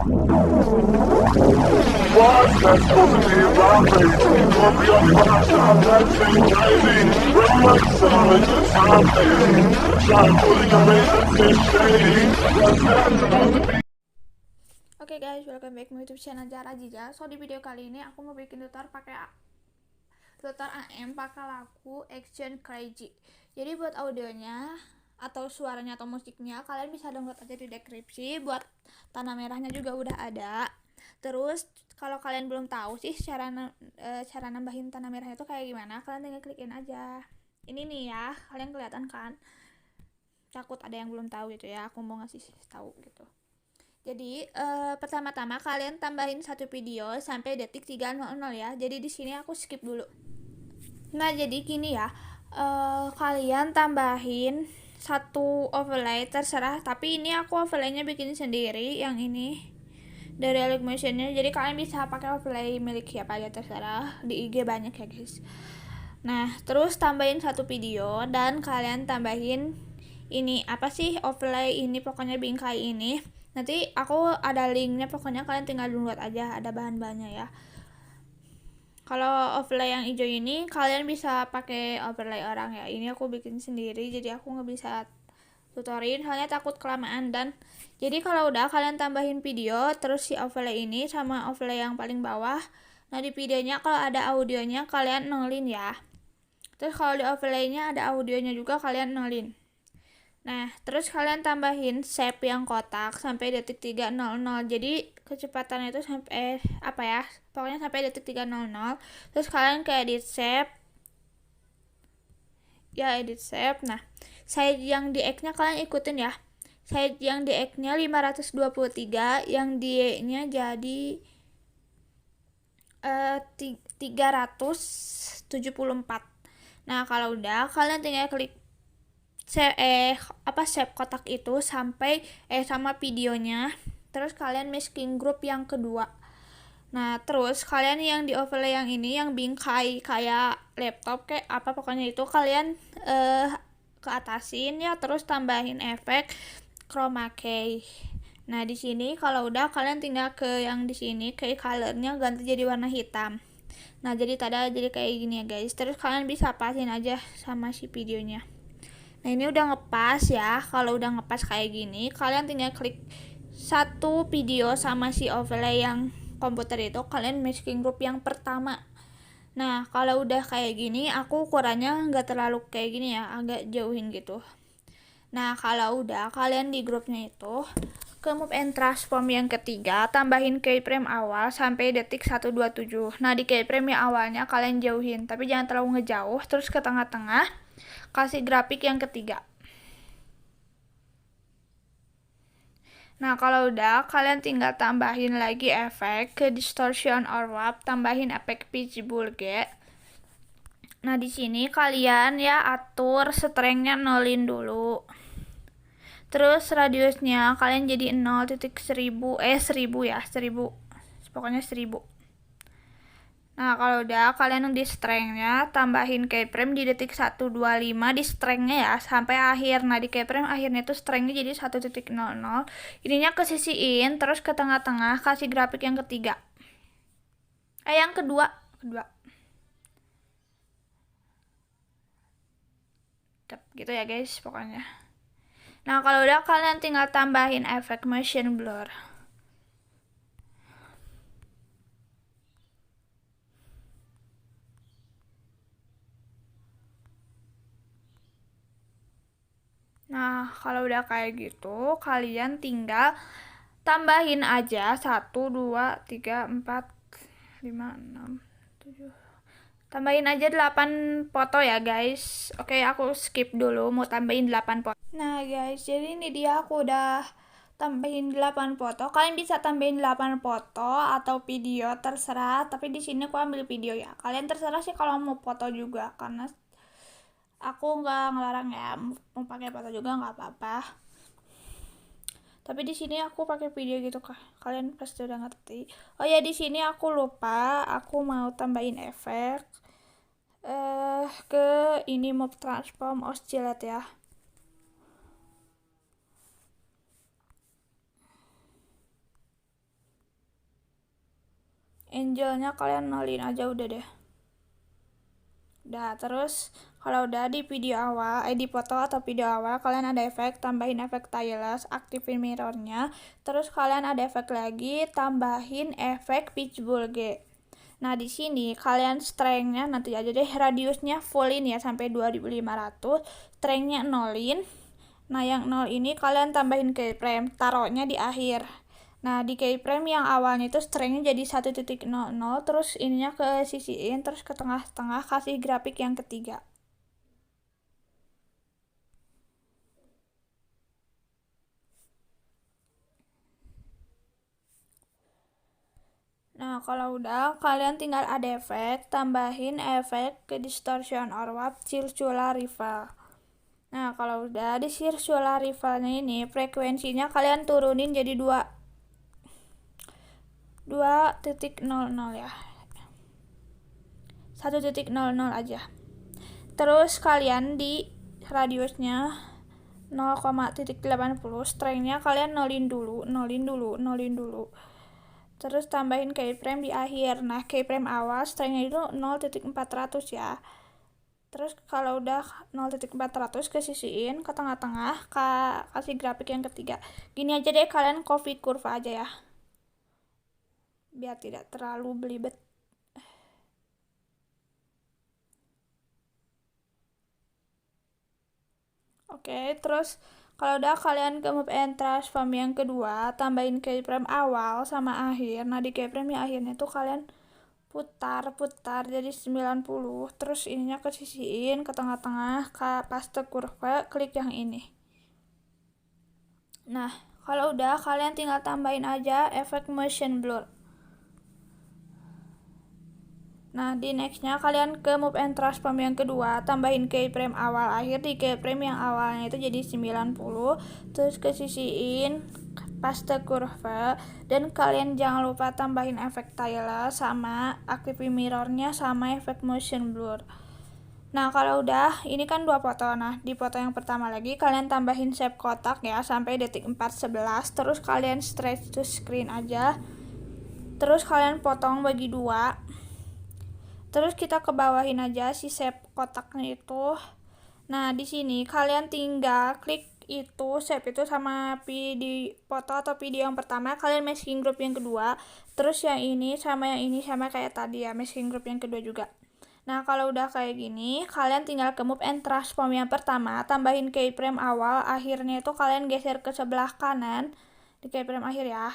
What's that supposed to be about me? Gonna be on the outside, that's crazy. Bring my son, just hop in. Try to pull your razor, it's shady. What's that supposed to be? Oke guys, welcome back to YouTube channel Zara Jija. So di video kali ini aku mau bikin tutor AM pakai lagu Action Crazy. Jadi buat audionya atau suaranya atau musiknya kalian bisa download aja di deskripsi. Buat tanah merahnya juga udah ada. Terus kalau kalian belum tahu sih cara nambahin tanah merahnya itu kayak gimana, kalian tinggal klikin aja. Ini nih ya, kalian kelihatan kan? Takut ada yang belum tahu gitu ya, aku mau ngasih tahu gitu. Jadi pertama-tama kalian tambahin satu video sampai detik 3.00 ya. Jadi di sini aku skip dulu. Nah jadi gini ya, kalian tambahin satu overlay terserah. Tapi ini aku overlaynya bikin sendiri yang ini dari Motionnya. Jadi kalian bisa pakai overlay milik siapa aja terserah. Di IG banyak ya guys. Nah terus tambahin satu video dan kalian tambahin ini apa sih overlay ini, pokoknya bingkai ini. Nanti aku ada linknya, pokoknya kalian tinggal download aja, ada bahan-bahannya ya. Kalau overlay yang hijau ini kalian bisa pakai overlay orang ya. Ini aku bikin sendiri, jadi aku nggak bisa tutorin soalnya takut kelamaan. Dan jadi kalau udah kalian tambahin video terus si overlay ini sama overlay yang paling bawah. Nah di videonya kalau ada audionya kalian nolin ya. Terus kalau di overlaynya ada audionya juga kalian nolin. Nah, terus kalian tambahin shape yang kotak sampai detik 3.00. Jadi kecepatannya itu sampai apa ya? Pokoknya sampai detik 3.00. Terus kalian ke edit shape. Ya, edit shape. Nah, size yang di X-nya kalian ikutin ya. Size yang di X-nya 523, yang di Y-nya jadi 374. Nah, kalau udah kalian tinggal klik save kotak itu sampai sama videonya. Terus kalian masking group yang kedua. Nah terus kalian yang di overlay yang ini yang bingkai kayak laptop kayak apa pokoknya itu kalian ke atasin ya. Terus tambahin efek chroma key. Nah di sini kalau udah kalian tinggal ke yang di sini kayak colornya ganti jadi warna hitam. Nah jadi jadi kayak gini ya guys. Terus kalian bisa pasin aja sama si videonya. Nah ini udah ngepas ya. Kalau udah ngepas kayak gini kalian tinggal klik satu video sama si overlay yang komputer itu, kalian masking group yang pertama. Nah kalau udah kayak gini aku ukurannya nggak terlalu kayak gini ya, agak jauhin gitu. Nah kalau udah kalian di grupnya itu ke move and transform yang ketiga, tambahin keyframe awal sampai detik 127. Nah di keyframe yang awalnya kalian jauhin tapi jangan terlalu ngejauh. Terus ke tengah-tengah kasih grafik yang ketiga. Nah kalau udah kalian tinggal tambahin lagi efek ke distortion or warp, tambahin efek visible gate. Nah di sini kalian ya atur strength-nya nolin dulu. Terus radiusnya kalian jadi 0.1000 ya 1000. Pokoknya 1000. Nah kalau udah kalian di strength-nya tambahin keyframe di detik 125 di strength-nya ya sampai akhir. Nah di keyframe akhirnya tuh strength-nya jadi 1.00. Ininya kesisiin terus ke tengah-tengah kasih grafik yang ketiga. Yang kedua. Gitu ya guys pokoknya. Nah kalau udah kalian tinggal tambahin efek motion blur. Nah kalau udah kayak gitu kalian tinggal tambahin aja 1, 2, 3, 4, 5, 6, 7. Tambahin aja 8 foto ya guys. Oke aku skip dulu mau tambahin 8 foto. Nah guys jadi ini dia aku udah tambahin 8 foto. Kalian bisa tambahin 8 foto atau video terserah. Tapi di sini aku ambil video ya. Kalian terserah sih kalau mau foto juga karena aku nggak ngelarang ya, mau pakai foto juga nggak apa-apa. Tapi di sini aku pakai video gitu kah? Kalian pasti udah ngerti. Oh ya di sini aku lupa, aku mau tambahin efek ke ini move transform oscillate ya. angelnya kalian nolin aja udah deh. Udah, terus kalau udah di video awal, di foto atau video awal kalian ada efek, tambahin efek stylus, aktifin mirrornya, terus kalian ada efek lagi, tambahin efek pitchbull G. Nah, di sini kalian strength-nya nanti aja deh, radiusnya fullin ya sampai 2500, strength-nya nolin. Nah, yang 0 ini kalian tambahin keyframe, taruhnya di akhir. Nah, di keyframe yang awalnya itu strength-nya jadi 1.00, terus ininya ke sisiin, terus ke tengah-tengah kasih grafik yang ketiga. Nah, kalau udah, kalian tinggal ada efek, tambahin efek ke distortion or warp circular rival. Nah, kalau udah di circular rivalnya ini, frekuensinya kalian turunin jadi 2.00 ya. 1.00 aja. Terus kalian di radiusnya 0,80, strength-nya kalian nolin dulu. Terus tambahin keyframe di akhir. Nah, keyframe awal strength-nya itu 0.400 ya. Terus kalau udah 0.400 ke sisiin ke tengah-tengah, kasih grafik yang ketiga. Gini aja deh, kalian copy kurva aja ya, biar tidak terlalu belibet. Oke, terus kalau udah kalian ke move and transform yang kedua, tambahin keyframe awal sama akhir. Nah, di keyframe yang akhirnya tuh kalian putar jadi 90, terus ininya ke sisiin ke tengah-tengah, ke paste kurva, klik yang ini. Nah, kalau udah kalian tinggal tambahin aja efek motion blur. Nah, di nextnya kalian ke move and transform yang kedua, tambahin keyframe awal akhir. Di keyframe yang awalnya itu jadi 90, terus ke sisiin paste kurva, dan kalian jangan lupa tambahin efek stylus sama aktifin mirrornya sama efek motion blur. Nah, kalau udah, ini kan 2 foto. Nah, di foto yang pertama lagi kalian tambahin shape kotak ya sampai detik 4:11, terus kalian stretch to screen aja. Terus kalian potong bagi 2. Terus kita ke bawahin aja si shape kotaknya itu. Nah, di sini kalian tinggal klik itu shape itu sama di foto atau video yang pertama, kalian masking group yang kedua. Terus yang ini sama kayak tadi ya, masking group yang kedua juga. Nah, kalau udah kayak gini, kalian tinggal ke move and transform yang pertama, tambahin keyframe awal, akhirnya itu kalian geser ke sebelah kanan di keyframe akhir ya,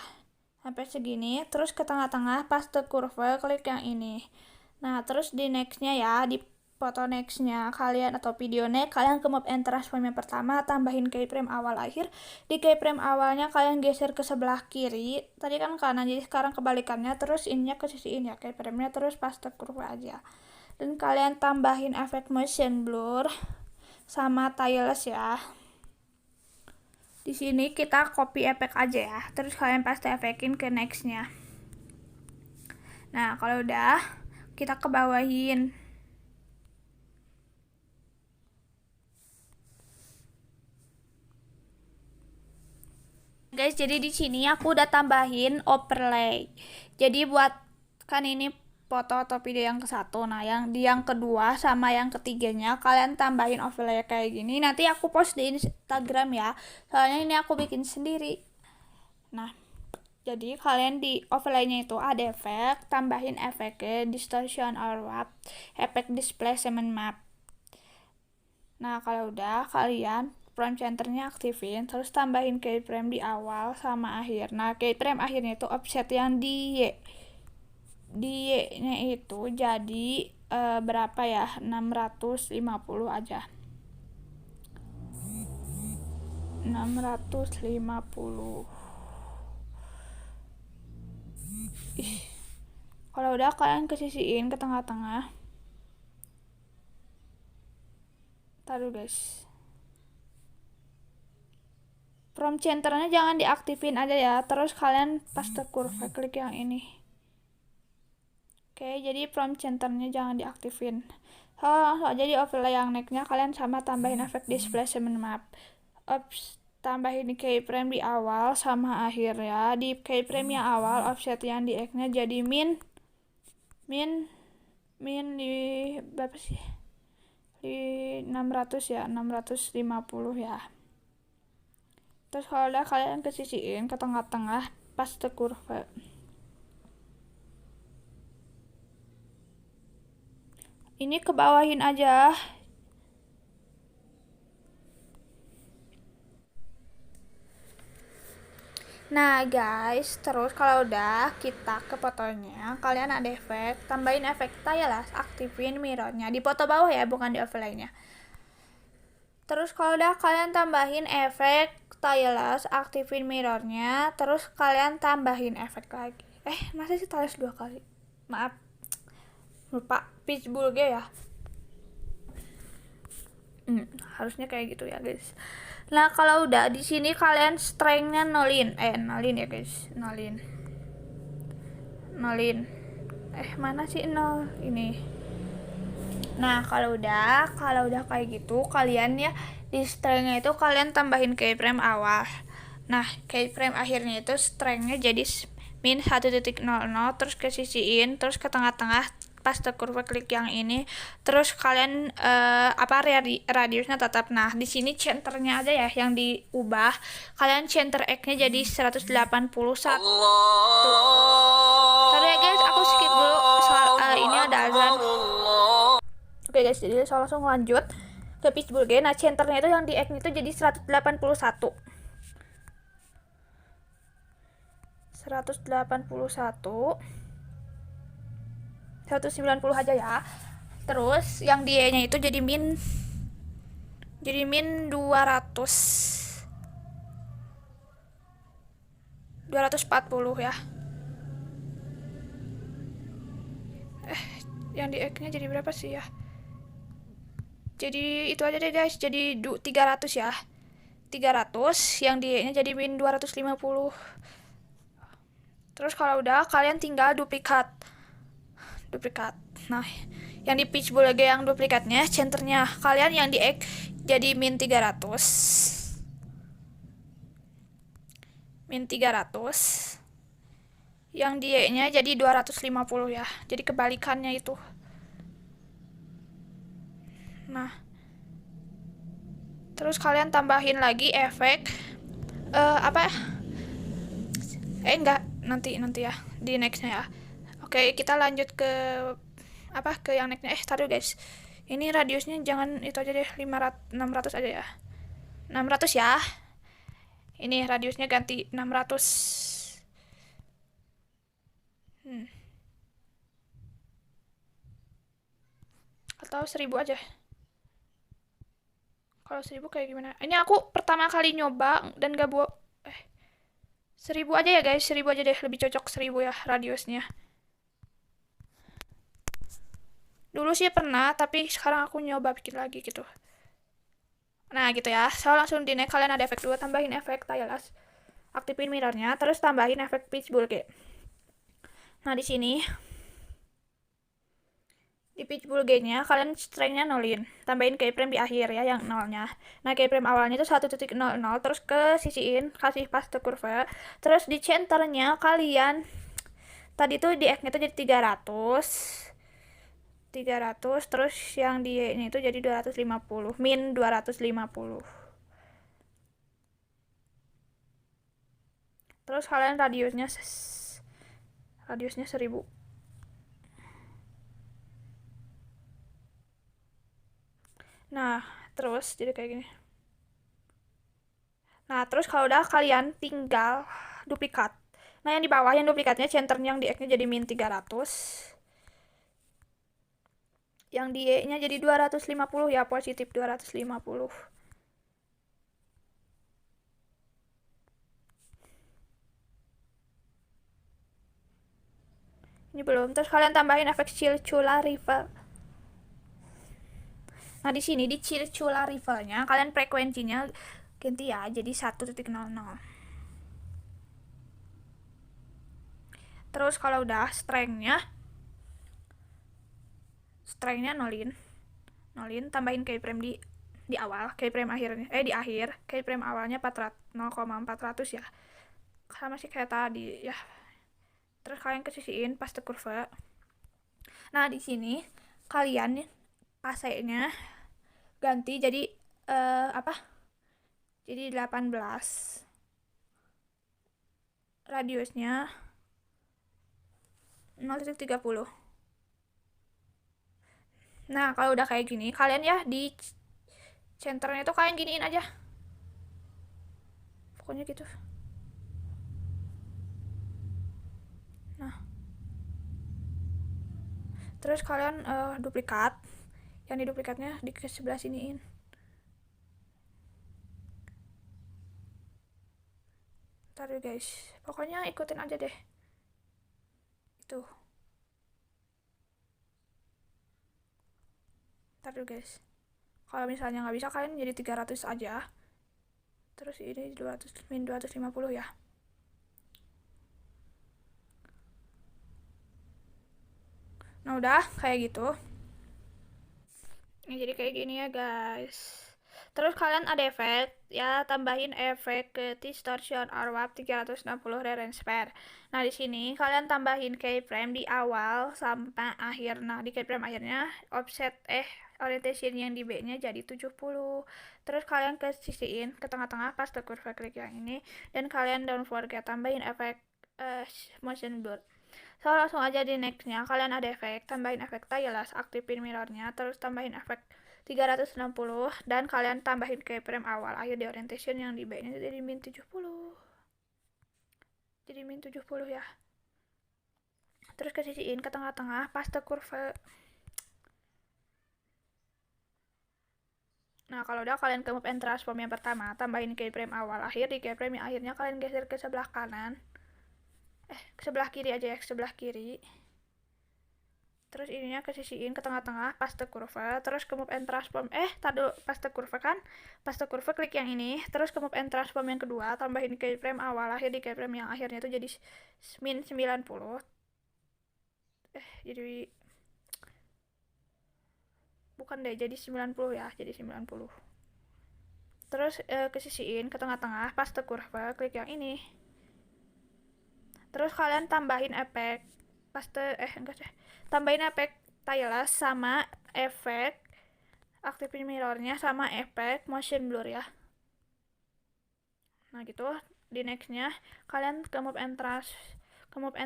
sampai segini. Terus ke tengah-tengah paste kurva, klik yang ini. Nah, terus di nextnya ya, di foto nextnya kalian atau video next, kalian ke move and transform yang pertama, tambahin keyframe awal akhir. Di keyframe awalnya kalian geser ke sebelah kiri, tadi kan kanan, jadi sekarang kebalikannya. Terus ininya ke sisiin ya keyframe-nya, terus paste kurva aja. Dan kalian tambahin efek motion blur sama stylus ya. Di sini kita copy efek aja ya, terus kalian paste efekin ke nextnya. Nah, kalau udah, kita ke bawahin. Guys, jadi di sini aku udah tambahin overlay. Jadi buat kan ini foto atau video yang ke-1. Nah, yang kedua sama yang ketiganya kalian tambahin overlay kayak gini. Nanti aku post di Instagram ya. Soalnya ini aku bikin sendiri. Nah, jadi kalian di overlay-nya itu ada efek, tambahin efeknya distortion or warp, efek displacement map. Nah, kalau udah kalian frame centernya aktifin, terus tambahin keyframe di awal sama akhir. Nah, keyframe akhirnya itu offset yang di Y-nya itu jadi berapa ya? 650 aja. 650. Kalau udah kalian kesisiin ke tengah-tengah. Taruh guys. From centernya jangan diaktifin aja ya. Terus kalian paste kurva, klik yang ini. Oke, jadi from centernya jangan diaktifin. Langsung aja di overlay yang next-nya kalian sama tambahin efek displacement map. Tambahin keyframe di awal sama akhir ya. Di keyframe yang awal offset yang di X-nya jadi min min di berapa sih, di 600 ya, 650 ya. Terus kalau udah kalian kesisiin ke tengah-tengah pas the kurva. Ini ke bawahin aja. Nah guys, terus kalau udah kita ke fotonya, kalian ada efek, tambahin efek stylus, aktifin mirrornya di foto bawah ya, bukan di overlaynya. Terus kalau udah kalian tambahin efek stylus, aktifin mirrornya, terus kalian tambahin efek lagi. Masa sih stylus 2 kali? Maaf, lupa, pitch bulge ya. Harusnya kayak gitu ya guys. Nah kalau udah di sini kalian strength-nya nolin ya guys, nolin. Mana sih nol ini? Nah kalau udah kayak gitu, kalian ya di strength-nya itu kalian tambahin keyframe awal. Nah keyframe akhirnya itu strength-nya jadi min 1.00, terus ke sisiin, terus ke tengah-tengah pas kurva klik yang ini, terus kalian radiusnya tetap. Nah di sini centernya aja ya yang diubah, kalian center X-nya jadi 181. Sorry ya guys, aku skip dulu soal ini ada azan. Oke guys, jadi saya langsung lanjut ke pitch bulge. Nah centernya itu yang di X itu jadi 181. 190 aja ya. Terus yang di E nya itu jadi min 240 ya. Yang di X nya jadi berapa sih ya? Jadi itu aja deh guys, jadi 300 ya. 300, yang di E nya jadi min 250. Terus kalau udah kalian tinggal duplikat. Nah yang di pitch bulge yang duplikatnya, centernya kalian yang di X jadi min 300, yang di Y nya jadi 250 ya, jadi kebalikannya itu. Nah terus kalian tambahin lagi efek nanti ya di nextnya ya. Oke, kita lanjut ke yang nextnya. Taruh guys, ini radiusnya jangan itu aja deh, 600 aja ya, 600 ya. Ini radiusnya ganti 600. Atau 1000 aja. Kalau 1000 kayak gimana? Ini aku pertama kali nyoba dan gak buat 1000 aja ya guys, 1000 aja deh, lebih cocok 1000 ya radiusnya. Dulu sih pernah, tapi sekarang aku nyoba bikin lagi gitu. Nah gitu ya, saya langsung di next. Kalian ada efek 2, tambahin efek stylus, aktifin mirrornya, terus tambahin efek pitch bulge. Nah di sini di pitch bulge-nya kalian strength-nya nolin, tambahin keyframe di akhir ya yang nolnya. Nah keyframe awalnya itu 1.00, terus ke sisiin, kasih pas the curve, terus di centernya kalian tadi tuh di X-nya itu jadi 300, terus yang di Y-nya itu jadi 250, min 250. Terus kalian radiusnya 1000. Nah terus jadi kayak gini. Nah terus kalau udah kalian tinggal duplikat. Nah yang di bawah yang duplikatnya centernya yang di X nya jadi min 300, yang di Y nya jadi 250 ya, positif 250. Ini belum. Terus kalian tambahin efek Circular Ripple. Nah di sini di Circular Ripple-nya kalian frekuensinya ganti ya jadi 1.00. Terus kalau udah strength-nya nolin, tambahin keyframe di awal, keyframe akhirnya di akhir, keyframe awalnya 0,400 ya, sama sih kayak tadi ya. Terus kalian kesisiin pas the curve, Nah, di sini kalian AC-nya ganti jadi jadi 18. Radiusnya 0,30. Nah, kalau udah kayak gini, kalian ya di centernya itu kalian giniin aja. Pokoknya gitu. Nah. Terus kalian duplikat. Yang di duplikatnya di sebelah siniin. Ntar deh guys. Pokoknya ikutin aja deh. Itu. Ntar dulu guys. Kalau misalnya nggak bisa, kalian jadi 300 aja. Terus ini 200 min 250 ya. Nah, udah kayak gitu. Ini jadi kayak gini ya guys. Terus kalian ada efek ya, tambahin efek ke distortion or warp 360 reference pair. Nah, di sini kalian tambahin keyframe di awal sampai akhir. Nah, di keyframe akhirnya offset orientation yang di B-nya jadi 70. Terus kalian ke sisiin ke tengah-tengah pas the curve klik yang ini, dan kalian don't forget tambahin efek motion blur. So, langsung aja di nextnya kalian ada efek, tambahin efek tiles, aktifin mirrornya, terus tambahin efek 360, dan kalian tambahin keyframe awal akhir di orientation yang di B-nya jadi min 70. Jadi min 70 ya. Terus ke sisiin ke tengah-tengah pas the curve. Nah, kalau udah kalian ke move and transform yang pertama, tambahin keyframe awal akhir, di keyframe yang akhirnya kalian geser ke sebelah kanan. Ke sebelah kiri aja ya, ke sebelah kiri. Terus ininya ke sisiin ke tengah-tengah pas the curve, terus ke move and transform tadi pas the curve kan, pas the curve klik yang ini, terus ke move and transform yang kedua, tambahin keyframe awal akhir, di keyframe yang akhirnya itu jadi min 90. Jadi bukan deh, jadi 90 ya, jadi 90. Terus ke sisiin ke tengah-tengah pas the curve klik yang ini. Terus kalian tambahin efek tambahin efek tiles sama efek aktifin mirrornya sama efek motion blur ya. Nah, gitu. Di nextnya kalian ke move and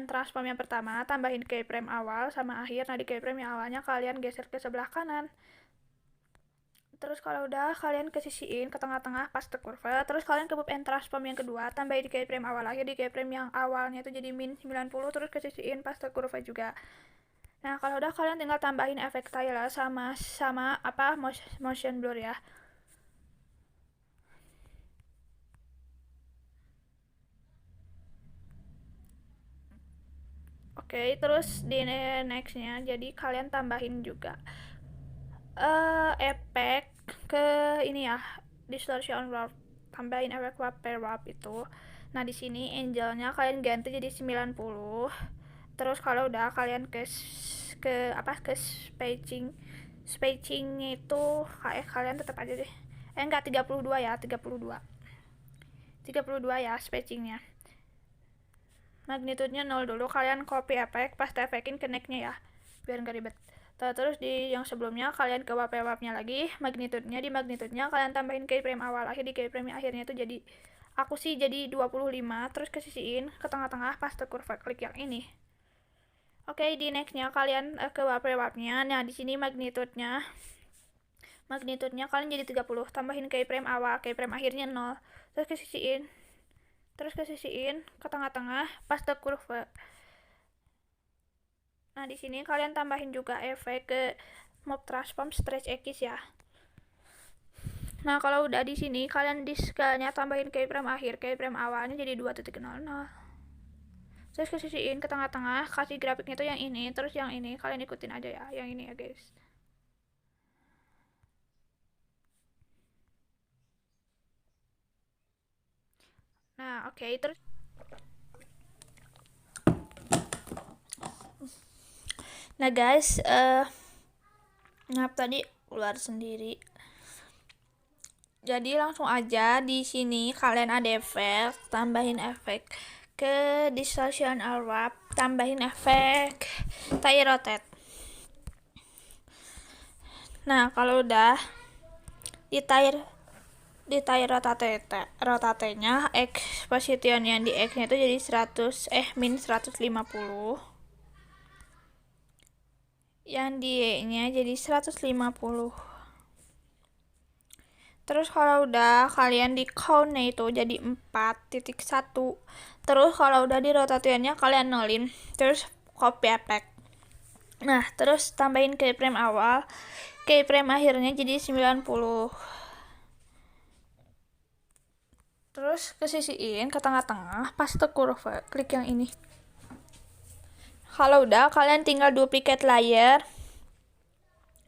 transform yang pertama, tambahin keyframe awal sama akhir. Nah, di keyframe yang awalnya kalian geser ke sebelah kanan. Terus kalau udah kalian ke sisiin ke tengah-tengah pas the curve, terus kalian ke move and transform yang kedua, tambahin di keyframe awal akhir, di keyframe yang awalnya itu jadi min 90, terus ke sisiin pas the curve juga. Nah, kalau udah kalian tinggal tambahin efek tiles sama motion blur ya. Oke, terus di nextnya jadi kalian tambahin juga efek ke ini ya, distortion warp, tambahin efek warp pair warp itu. Nah, di sini angelnya kalian ganti jadi 90. Terus kalau udah kalian ke spacingnya itu kalian tetap aja deh. Enggak, 32 ya, 32 ya spacingnya. Magnitude-nya 0 dulu, kalian copy efek, pas efekin ke neck-nya ya, biar nggak ribet. Terus di yang sebelumnya kalian ke warp-nya lagi, magnitude-nya kalian tambahin keyframe awal akhir, di keyframe akhirnya itu jadi aku sih jadi 25, terus ke sisiin ke tengah-tengah pas the curve klik yang ini. Oke, di next-nya kalian ke warp-nya. Nah, di sini magnitude-nya kalian jadi 30, tambahin keyframe awal, keyframe akhirnya 0, terus ke sisiin ke tengah-tengah pas the curve. Nah, di sini kalian tambahin juga efek ke move transform stretch X ya. Nah, kalau udah di sini kalian di scale-nya tambahin keyframe akhir, keyframe awalnya jadi 2.00. Terus ke sisiin ke tengah-tengah, kasih grafiknya itu yang ini, terus yang ini kalian ikutin aja ya, yang ini ya guys. Nah, oke, terus nah guys, tadi keluar sendiri. Jadi langsung aja di sini kalian ada efek, tambahin efek ke distortion or warp, tambahin efek tire rotate. Nah, kalau udah di tire rotatenya X position yang di X nya itu jadi min 150, yang di Y nya jadi 150. Terus kalau udah kalian di count-nya itu jadi 4.1. Terus kalau udah di rotationnya kalian nolin, terus copy effect. Nah, terus tambahin keyframe awal, keyframe akhirnya jadi 90. Terus kesisiin ke tengah-tengah, paste curve, klik yang ini. Kalau udah, kalian tinggal duplicate layer.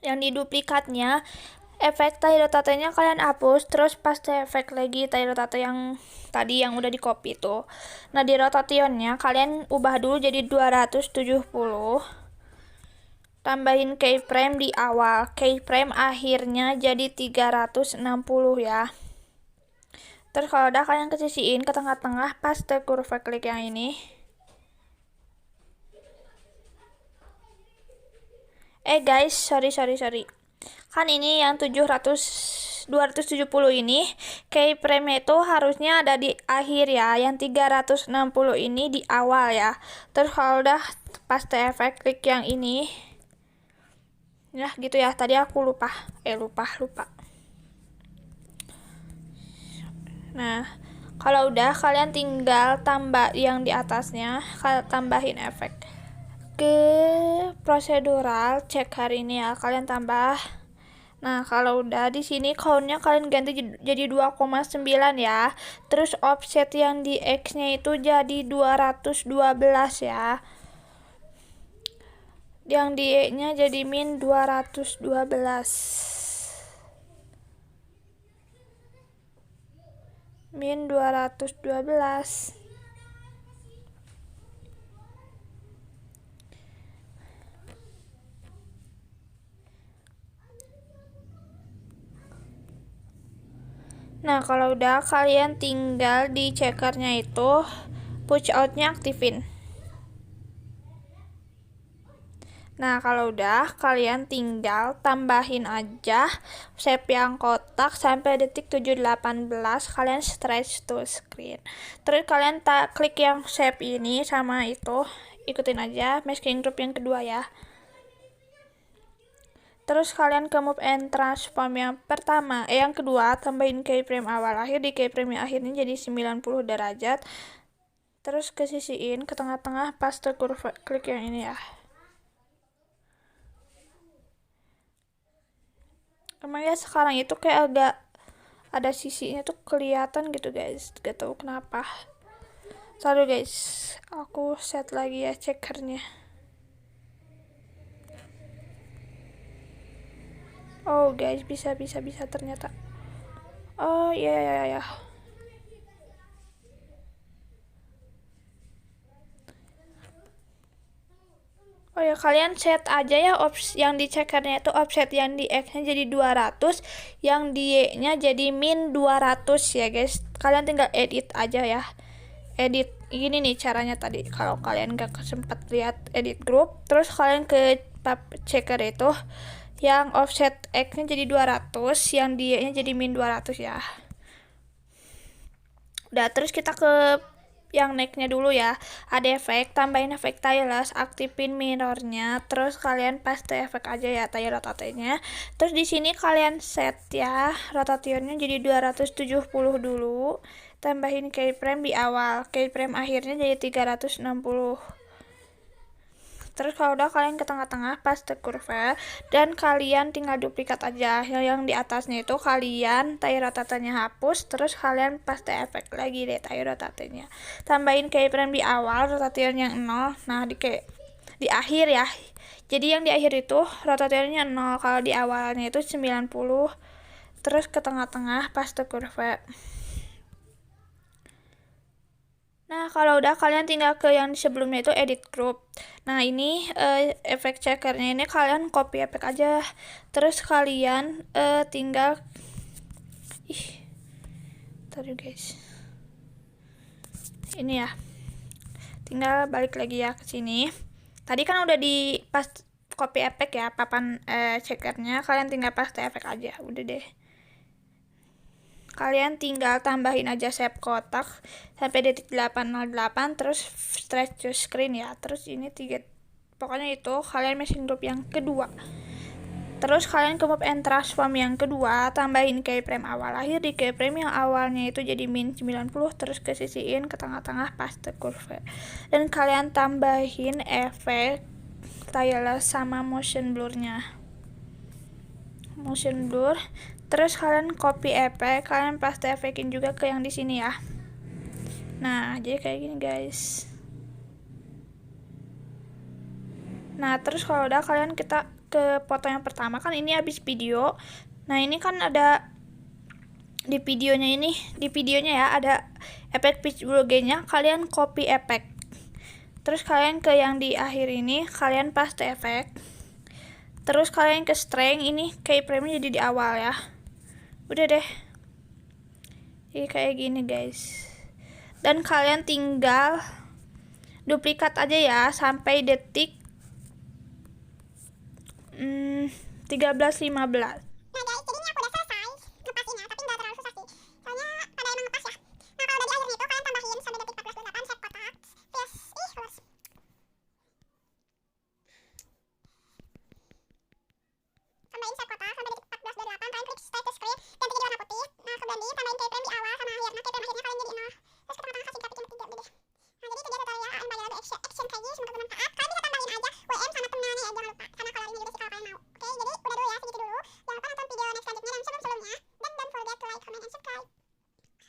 Yang di duplikatnya, efek tire rotate-nya kalian hapus, terus paste efek lagi tire rotate yang tadi yang udah di copy itu. Nah, di rotationnya kalian ubah dulu jadi 270. Tambahin keyframe di awal, keyframe akhirnya jadi 360 ya. Terus kalau udah kalian kesisiin ke tengah-tengah, paste curve, klik yang ini. Guys, sorry. Kan ini yang 270 ini keyframe itu harusnya ada di akhir ya, yang 360 ini di awal ya. Terus kalau udah paste efek, klik yang ini. Ya, gitu ya. Tadi aku lupa. Nah, kalau udah kalian tinggal tambah yang di atasnya, kalian tambahin efek. Ke prosedural cek hari ini ya, kalian tambah. Nah, kalau udah di sini count-nya kalian ganti jadi 2,9 ya. Terus offset yang di X-nya itu jadi 212 ya. Yang di Y-nya jadi min 212. Min 212. Nah, kalau udah kalian tinggal di checkernya itu push out-nya aktifin. Nah, kalau udah kalian tinggal tambahin aja shape yang kotak sampai detik 718, kalian stretch to screen. Terus kalian klik yang shape ini sama itu, ikutin aja masking group yang kedua ya. Terus kalian ke move and transform yang pertama, yang kedua tambahin keyframe awal akhir, di keyframe yang akhirnya jadi 90 derajat. Terus kesisiin ke tengah-tengah, paste curve, klik yang ini ya. Emang ya sekarang itu kayak agak ada sisinya tuh kelihatan gitu guys, gak tahu kenapa. Sorry guys, aku set lagi ya checkernya. Oh guys, bisa ternyata. Oh ya. Oh ya, kalian set aja ya yang di checkernya itu offset yang di X-nya jadi 200, yang di Y-nya jadi min 200 ya guys. Kalian tinggal edit aja ya. Edit ini nih caranya tadi. Kalau kalian gak sempat lihat edit group, terus kalian ke checker itu yang offset X-nya jadi 200, yang di Y-nya jadi min 200 ya. Udah, terus kita ke yang next-nya dulu ya. Ada efek, tambahin efek tireless, aktifin mirrornya, terus kalian paste efek aja ya tire rotate-nya. Terus di sini kalian set ya rotationnya jadi 270 dulu. Tambahin keyframe di awal, keyframe akhirnya jadi 360. Terus kalau udah kalian ke tengah-tengah paste curve, dan kalian tinggal duplikat aja. Yang di atasnya itu kalian tire rotate-nya hapus, terus kalian paste efek lagi deh tire rotate-nya. Tambahin keyframe di awal, rotation yang 0. Nah, di akhir ya. Jadi yang di akhir itu rotationnya 0, kalau di awalnya itu 90. Terus ke tengah-tengah paste curve. Nah, kalau udah kalian tinggal ke yang sebelumnya itu edit group. Nah, ini efek checkernya ini kalian copy efek aja. Terus kalian tinggal tadi guys. Ini ya. Tinggal balik lagi ya ke sini. Tadi kan udah di pas copy efek ya, papan checkernya, kalian tinggal paste efek aja, udah deh. Kalian tinggal tambahin aja shape kotak sampai detik 808, terus stretch to screen ya. Terus ini 3, pokoknya itu kalian meshing group yang kedua. Terus kalian ke move and transform yang kedua, tambahin keyframe awal akhir. Di keyframe yang awalnya itu jadi min 90, terus ke sisiin ke tengah-tengah paste curve. Dan kalian tambahin efek stylus sama motion blur-nya. Motion blur. Terus kalian copy efek, kalian paste efekin juga ke yang di sini ya. Nah, jadi kayak gini guys. Nah, terus kalau udah kalian kita ke foto yang pertama, kan ini habis video. Nah, ini kan ada di videonya ya ada efek pitch blue gain-nya, kalian copy efek. Terus kalian ke yang di akhir ini, kalian paste efek. Terus kalian ke strength, ini keyframe-nya jadi di awal ya. Udah deh. Jadi kayak gini guys. Dan kalian tinggal duplikat aja ya sampai detik 13.15.